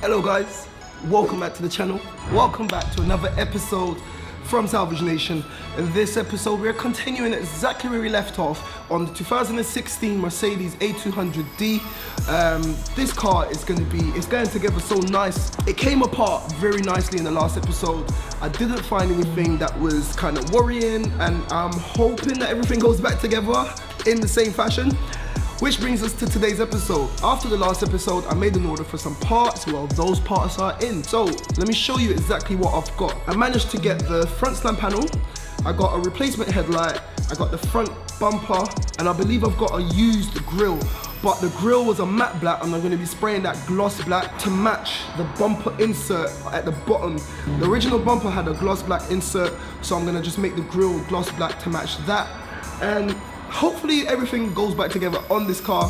Hello guys, welcome back to the channel. Welcome back to another episode from Salvage Nation. In this episode, we're continuing exactly where we left off on the 2016 Mercedes A200d. This car is going together so nice. It came apart very nicely in the last episode. I didn't find anything that was kind of worrying, and I'm hoping that everything goes back together in the same fashion. Which brings us to today's episode. After the last episode, I made an order for some parts. Well, those parts are in. So let me show you exactly what I've got. I managed to get the front slam panel. I got a replacement headlight. I got the front bumper, and I believe I've got a used grille. But the grille was a matte black, and I'm going to be spraying that gloss black to match the bumper insert at the bottom. The original bumper had a gloss black insert, so I'm going to just make the grille gloss black to match that. And hopefully everything goes back together on this car.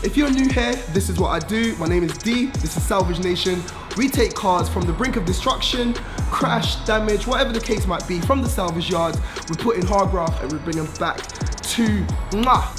If you're new here, this is what I do. My name is D, this is Salvage Nation. We take cars from the brink of destruction, crash, damage, whatever the case might be, from the salvage yards. We put in hard graft and we bring them back to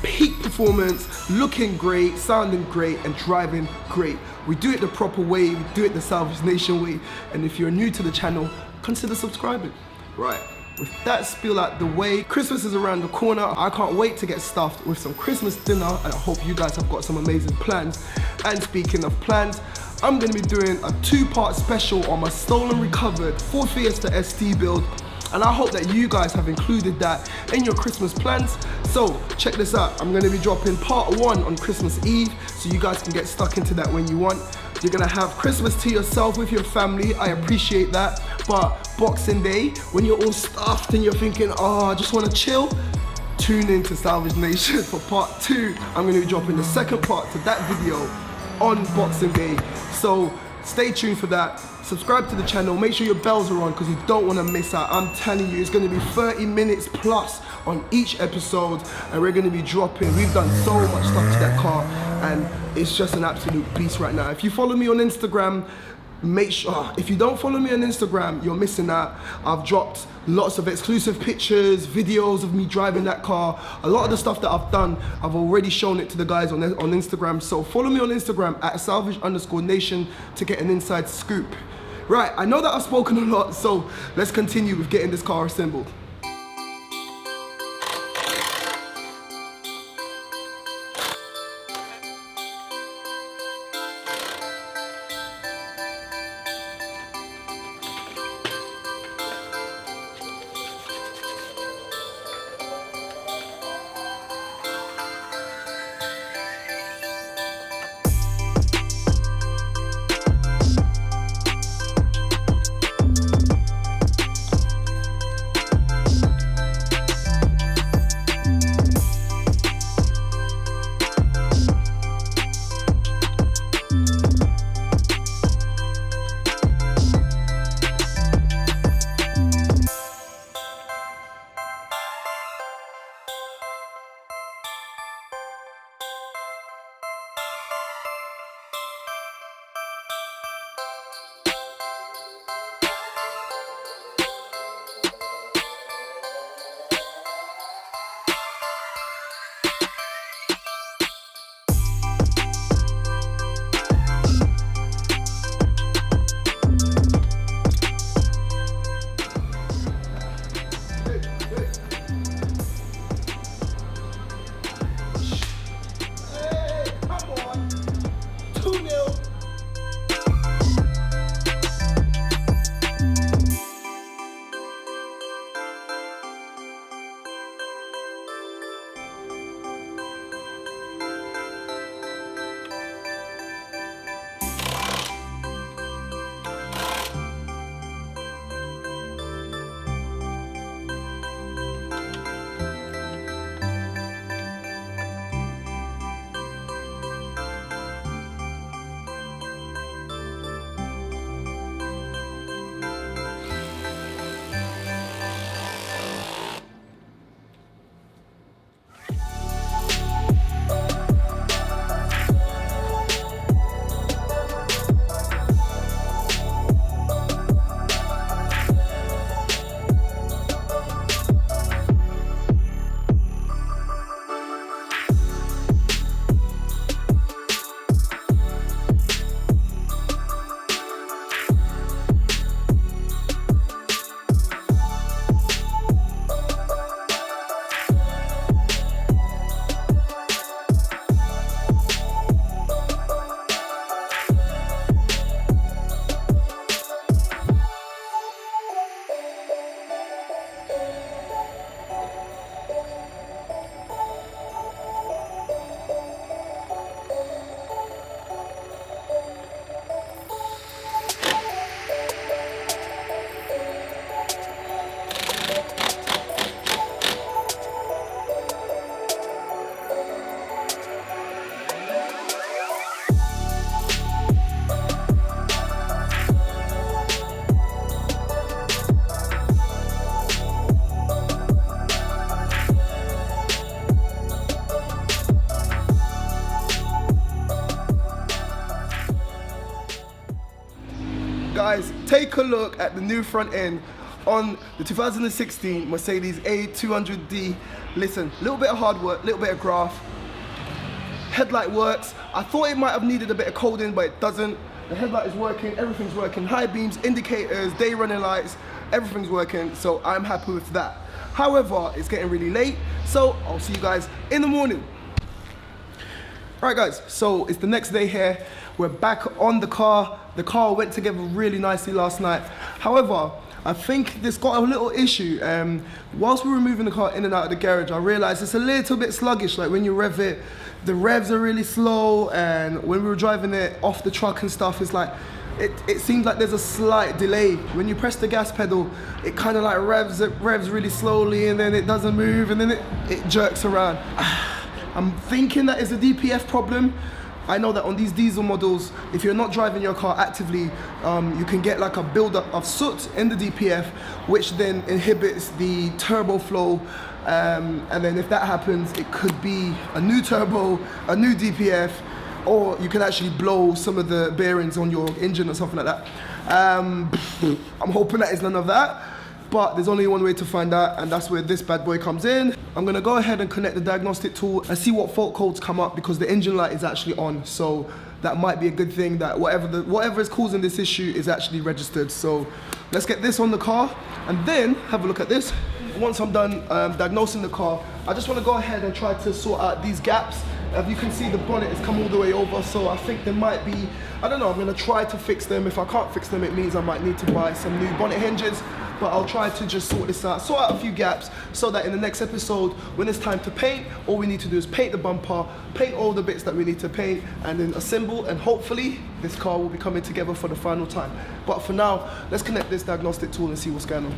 peak performance, looking great, sounding great, and driving great. We do it the proper way, we do it the Salvage Nation way. And if you're new to the channel, consider subscribing. Right. With that spiel out the way, Christmas is around the corner. I can't wait to get stuffed with some Christmas dinner, and I hope you guys have got some amazing plans. And speaking of plans, I'm going to be doing a two-part special on my stolen recovered Ford Fiesta ST build, and I hope that you guys have included that in your Christmas plans. So check this out, I'm going to be dropping part 1 on Christmas Eve, so you guys can get stuck into that when you want. You're gonna have Christmas to yourself with your family, I appreciate that. But Boxing Day, when you're all stuffed and you're thinking, oh, I just wanna chill, tune in to Salvage Nation for part 2. I'm gonna be dropping the second part to that video on Boxing Day. So stay tuned for that. Subscribe to the channel, make sure your bells are on because you don't wanna miss out. I'm telling you, it's gonna be 30 minutes plus on each episode, and we're gonna be dropping. We've done so much stuff to that car, and it's just an absolute beast right now. If you follow me on Instagram, make sure, if you don't follow me on Instagram, you're missing out. I've dropped lots of exclusive pictures, videos of me driving that car. A lot of the stuff that I've done, I've already shown it to the guys on Instagram. So follow me on Instagram at @salvage_nation to get an inside scoop. Right, I know that I've spoken a lot, so let's continue with getting this car assembled. take a look at the new front end on the 2016 Mercedes A200d. Listen, a little bit of hard work, a little bit of graft. Headlight works. I thought it might have needed a bit of coding, but it doesn't. The headlight is working, everything's working. High beams, indicators, day running lights, everything's working, so I'm happy with that. However, it's getting really late, so I'll see you guys in the morning. All right guys, so it's the next day here. We're back on the car. The car went together really nicely last night. However, I think this got a little issue. Whilst we were moving the car in and out of the garage, I realized it's a little bit sluggish. Like when you rev it, the revs are really slow, and when we were driving it off the truck and stuff, it's like, it seems like there's a slight delay. When you press the gas pedal, it kind of like revs really slowly, and then it doesn't move, and then it jerks around. I'm thinking that is a DPF problem. I know that on these diesel models, if you're not driving your car actively, you can get like a buildup of soot in the DPF, which then inhibits the turbo flow. And then if that happens, it could be a new turbo, a new DPF, or you can actually blow some of the bearings on your engine or something like that. I'm hoping that is none of that. But there's only one way to find out, and that's where this bad boy comes in. I'm gonna go ahead and connect the diagnostic tool and see what fault codes come up, because the engine light is actually on. So that might be a good thing that whatever is causing this issue is actually registered. So let's get this on the car and then have a look at this. Once I'm done diagnosing the car, I just wanna go ahead and try to sort out these gaps. As you can see, the bonnet has come all the way over, so I think there might be, I don't know, I'm gonna try to fix them. If I can't fix them, it means I might need to buy some new bonnet hinges. But I'll try to just sort this out, sort out a few gaps, so that in the next episode, when it's time to paint, all we need to do is paint the bumper, paint all the bits that we need to paint, and then assemble, and hopefully this car will be coming together for the final time. But for now, let's connect this diagnostic tool and see what's going on.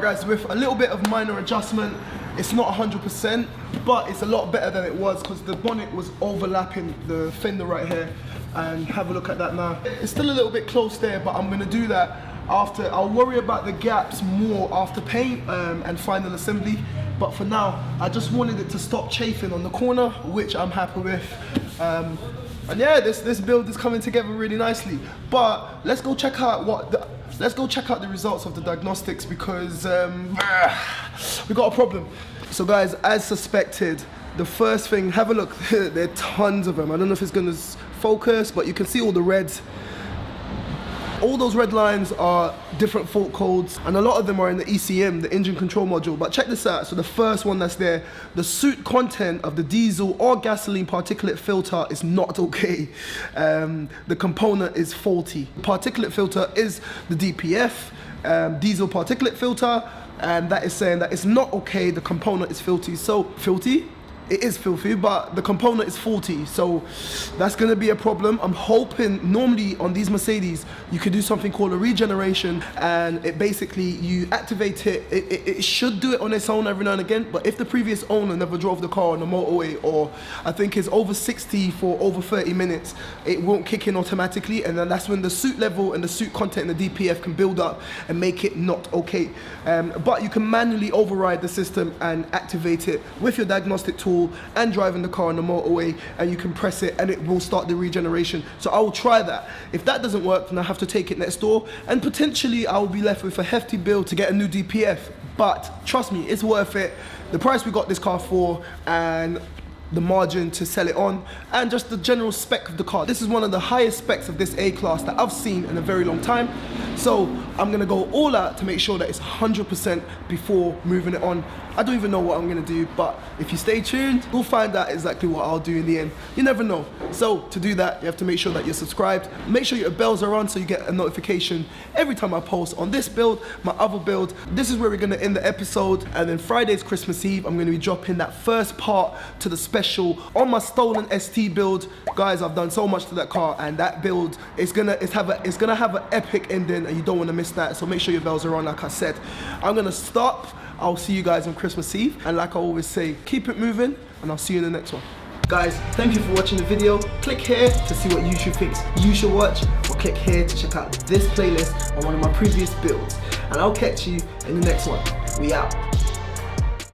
Guys, with a little bit of minor adjustment, it's not 100%, but it's a lot better than it was, because the bonnet was overlapping the fender right here. And have a look at that now. It's still a little bit close there, but I'm gonna do that after. I'll worry about the gaps more after paint and final assembly. But for now, I just wanted it to stop chafing on the corner, which I'm happy with. And yeah, this build is coming together really nicely. But let's go check out the results of the diagnostics, because we got a problem. So guys, as suspected, the first thing, have a look. There are tons of them. I don't know if it's gonna focus, but you can see all the reds. All those red lines are different fault codes, and a lot of them are in the ECM, the engine control module. But check this out. So the first one that's there, the soot content of the diesel or gasoline particulate filter is not okay. The component is faulty. Particulate filter is the DPF, diesel particulate filter, and that is saying that it's not okay, the component is filthy. So, filthy? It is filthy, but the component is faulty, so that's going to be a problem. I'm hoping, normally on these Mercedes, you can do something called a regeneration, and it basically, you activate it. It should do it on its own every now and again, but if the previous owner never drove the car on the motorway, or I think is over 60 for over 30 minutes, it won't kick in automatically, and then that's when the soot level and the soot content in the DPF can build up and make it not okay. But you can manually override the system and activate it with your diagnostic tool and driving the car on the motorway, and you can press it and it will start the regeneration. So I will try that. If that doesn't work, then I have to take it next door, and potentially I will be left with a hefty bill to get a new DPF. But trust me, it's worth it. The price we got this car for, and the margin to sell it on, and just the general spec of the car. This is one of the highest specs of this A-Class that I've seen in a very long time. So I'm gonna go all out to make sure that it's 100% before moving it on. I don't even know what I'm gonna do, but if you stay tuned, we'll find out exactly what I'll do in the end. You never know. So to do that, you have to make sure that you're subscribed. Make sure your bells are on so you get a notification every time I post on this build, my other build. This is where we're gonna end the episode, and then Friday's Christmas Eve, I'm gonna be dropping that first part to the spec special on my stolen ST build. Guys, I've done so much to that car, and that build is gonna have an epic ending, and you don't want to miss that. So make sure your bells are on. Like I said, I'm gonna stop. I'll see you guys on Christmas Eve, and like I always say, keep it moving, and I'll see you in the next one. Guys, thank you for watching the video. Click here to see what YouTube thinks you should watch, or click here to check out this playlist on one of my previous builds. And I'll catch you in the next one. We out.